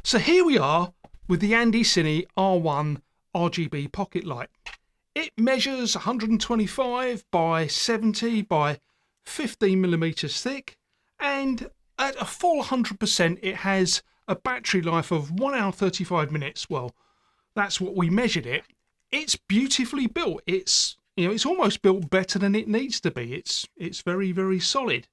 So here we are with the Cine R1 RGB pocket light. It measures 125 by 70 by 15 millimeters thick, and at a full 100% it has a battery life of 1 hour 35 minutes. Well, that's what we measured it. It's beautifully built. It's almost built better than it needs to be. It's very, very solid.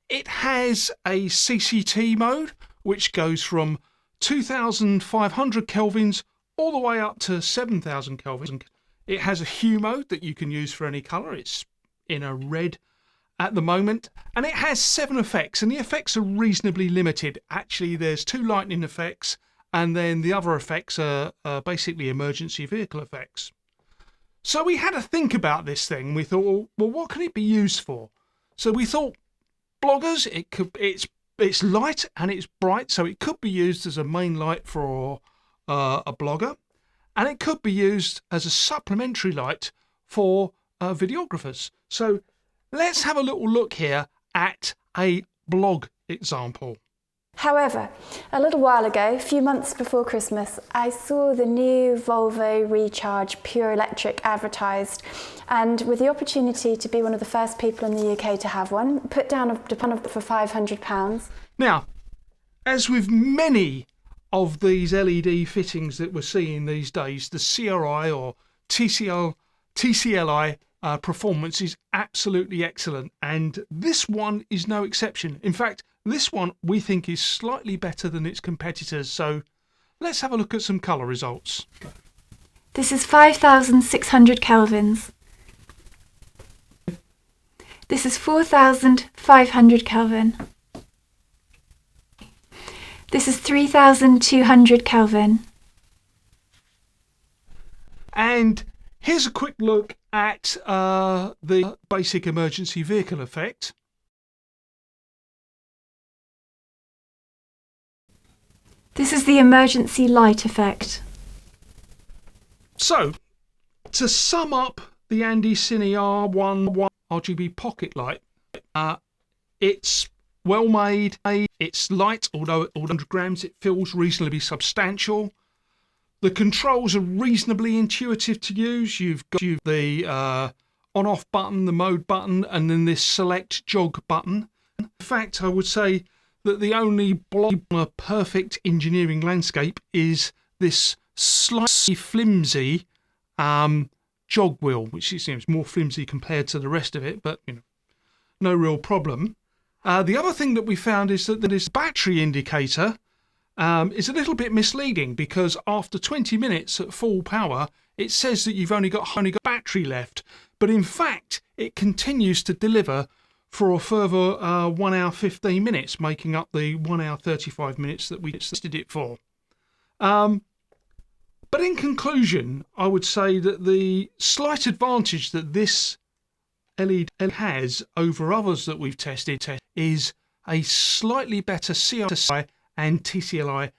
It has a CCT mode which goes from 2500 kelvins all the way up to 7000 kelvins. It has a hue mode that you can use for any colour. It's in a red at the moment, and it has 7 effects, and the effects are reasonably limited. Actually, there's 2 lightning effects, and then the other effects are basically emergency vehicle effects. So we had to think about this thing. We thought, well, what can it be used for? So we thought, bloggers, it's light and it's bright, so it could be used as a main light for a blogger, and it could be used as a supplementary light for videographers. So let's have a little look here at a blog example. However, a little while ago, a few months before Christmas, I saw the new Volvo Recharge Pure Electric advertised, and with the opportunity to be one of the first people in the UK to have one, put down a deposit for £500. Now, as with many of these LED fittings that we're seeing these days, the CRI or TCLI performance is absolutely excellent, and this one is no exception. In fact, this one we think is slightly better than its competitors, so let's have a look at some colour results. This is 5600 kelvins. This is 4500 Kelvin. This is 3200 Kelvin. And here's a quick look at the basic emergency vehicle effect. This is the emergency light effect. So, to sum up the Cine R1 RGB pocket light, it's well made, it's light, although at 100 grams it feels reasonably substantial. The controls are reasonably intuitive to use. You've got the on-off button, the mode button, and then this select jog button. In fact, I would say that the only block on a perfect engineering landscape is this slightly flimsy jog wheel, which seems more flimsy compared to the rest of it, but no real problem. The other thing that we found is that this battery indicator is a little bit misleading, because after 20 minutes at full power it says that you've only got battery left, but in fact it continues to deliver for a further 1 hour 15 minutes, making up the 1 hour 35 minutes that we tested it for. But in conclusion, I would say that the slight advantage that this LED has over others that we've tested is a slightly better CRI and TCLI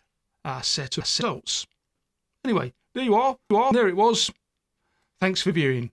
set of results. Anyway, there you are. There it was. Thanks for viewing.